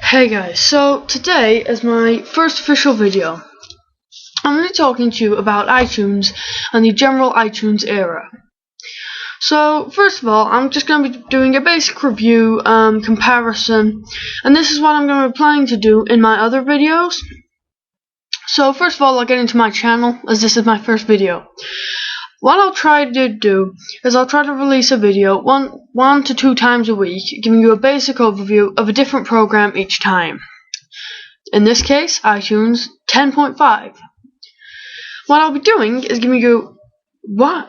Hey guys, so today is my first official video. I'm going to be talking to you about iTunes and the general iTunes era. So first of all, I'm just going to be doing a basic review, comparison, and this is what I'm going to be planning to do in my other videos. So first of all, I'll get into my channel, as this is my first video. What I'll try to do is I'll try to release a video one to two times a week, giving you a basic overview of a different program each time. In this case, iTunes 10.5. What I'll be doing is giving you where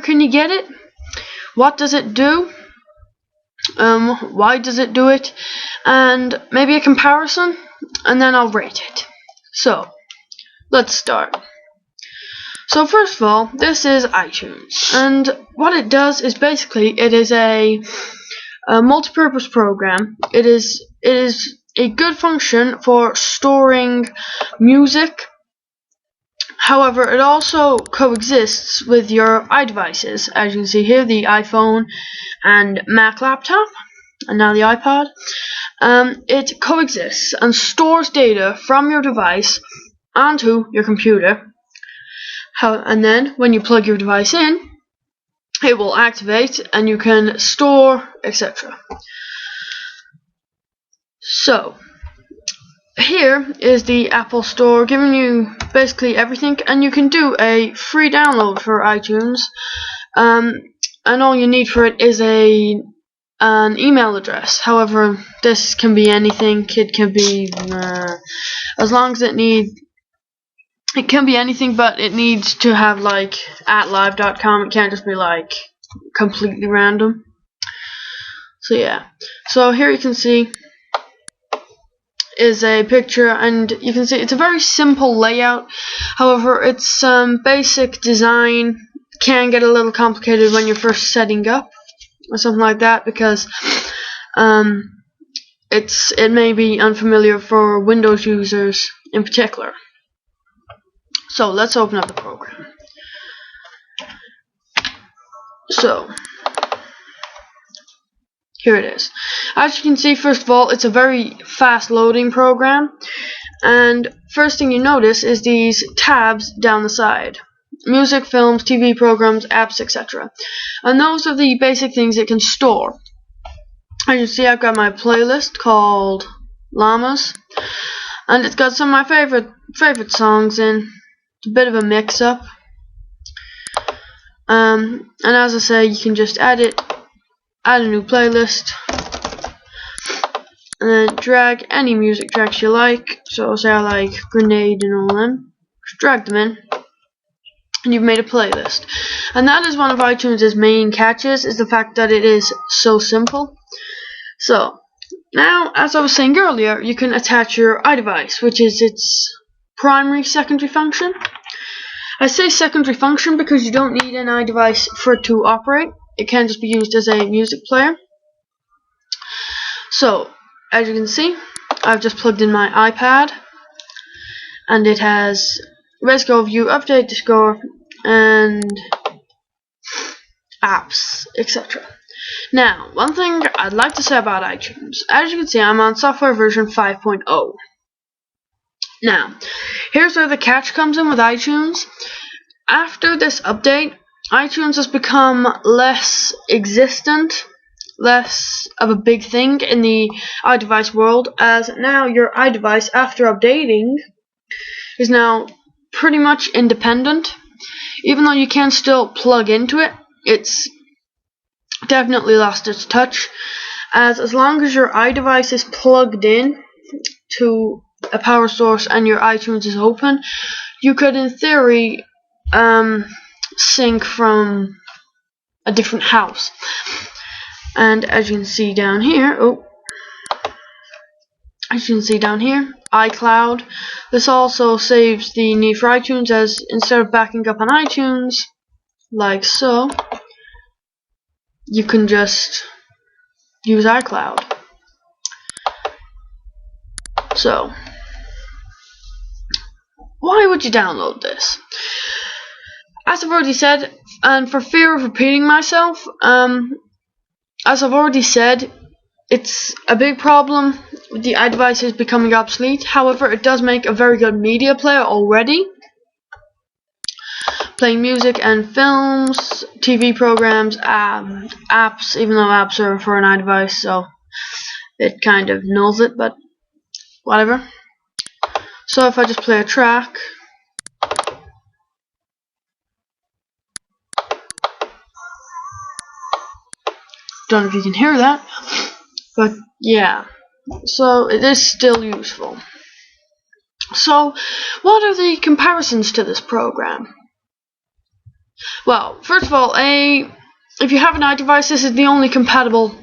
can you get it, what does it do, why does it do it, and maybe a comparison, and then I'll rate it. So, let's start. So first of all, this is iTunes, and what it does is basically it is a multi-purpose program. It is a good function for storing music. However, it also coexists with your iDevices, as you can see here, the iPhone and Mac laptop, and now the iPod. It coexists and stores data from your device onto your computer. And then when you plug your device in, it will activate and you can store, etc. So here is the Apple Store, giving you basically everything, and you can do a free download for iTunes, and all you need for it is an email address. However, this can be anything. It can be as long as it can be anything, but it needs to have like @live.com. It can't just be like completely random. So yeah. So here you can see is a picture, and you can see it's a very simple layout. However, its basic design can get a little complicated when you're first setting up or something like that, because it may be unfamiliar for Windows users in particular. So let's open up the program. So here it is. As you can see, first of all, it's a very fast loading program, and first thing you notice is these tabs down the side: music, films, TV programs, apps, etc. And those are the basic things it can store. As you see, I've got my playlist called Llamas, and it's got some of my favorite songs in. It's a bit of a mix-up, and as I say, you can just add a new playlist, and then drag any music tracks you like. So say I like Grenade and all them, just drag them in, and you've made a playlist. And that is one of iTunes' main catches, is the fact that it is so simple. So now, as I was saying earlier, you can attach your iDevice, which is its primary secondary function. I say secondary function because you don't need an iDevice for it to operate. It can just be used as a music player. So as you can see, I've just plugged in my iPad, and it has basic overview, update, Discover, and apps, etc. Now, one thing I'd like to say about iTunes, as you can see, I'm on software version 5.0. Now, here's where the catch comes in with iTunes. After this update, iTunes has become less existent, less of a big thing in the iDevice world, as now your iDevice, after updating, is now pretty much independent. Even though you can still plug into it, it's definitely lost its touch, as long as your iDevice is plugged in to a power source and your iTunes is open, you could in theory sync from a different house. And as you can see down here, iCloud, this also saves the need for iTunes, as instead of backing up on iTunes like so, you can just use iCloud. So why would you download this? As I've already said, and for fear of repeating myself, as I've already said, it's a big problem the iDevice is becoming obsolete. However, it does make a very good media player already. Playing music and films, TV programs, apps, even though apps are for an iDevice, so it kind of nulls it, but whatever. So if I just play a track, don't know if you can hear that, but yeah, so it is still useful. So what are the comparisons to this program? Well, first of all, if you have an iDevice, this is the only compatible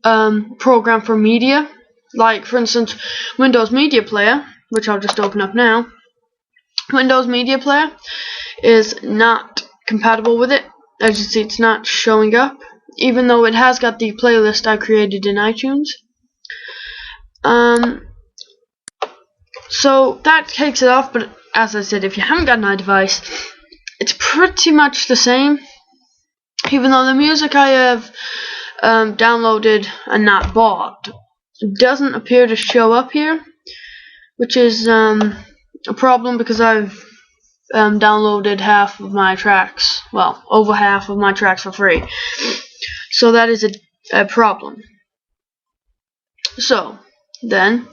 program for media. Like, for instance, Windows Media Player, which I'll just open up now. Windows Media Player is not compatible with it. As you see, it's not showing up, even though it has got the playlist I created in iTunes. So that takes it off, but as I said, if you haven't got an iDevice, it's pretty much the same. Even though the music I have downloaded and not bought doesn't appear to show up here, which is a problem because I've downloaded half of my tracks, well, over half of my tracks for free. So that is a problem. So then,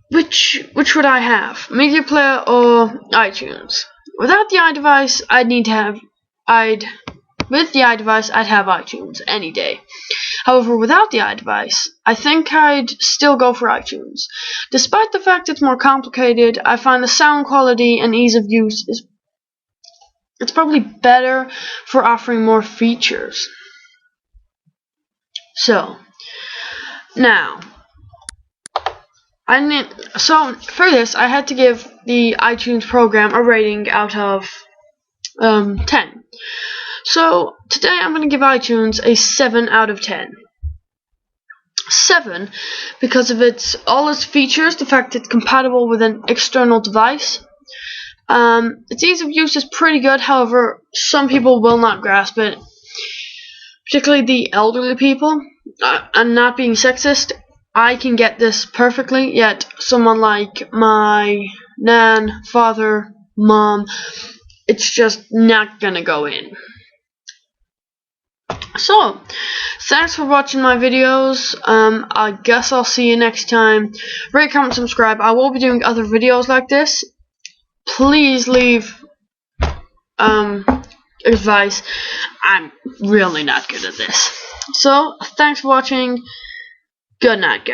which would I have, Media Player or iTunes? Without the iDevice, with the iDevice, I'd have iTunes any day. However, without the iDevice, I think I'd still go for iTunes. Despite the fact it's more complicated, I find the sound quality and ease of use it's probably better for offering more features. So now, for this, I had to give the iTunes program a rating out of 10. So today I'm going to give iTunes a 7 out of 10. 7 because of all its features, the fact it's compatible with an external device. Its ease of use is pretty good, however, some people will not grasp it, particularly the elderly people. I'm not being sexist. I can get this perfectly, yet someone like my nan, father, mom, it's just not gonna go in. So, thanks for watching my videos. I guess I'll see you next time. Rate, comment, subscribe. I will be doing other videos like this. Please leave advice. I'm really not good at this. So, thanks for watching. Good night, guys.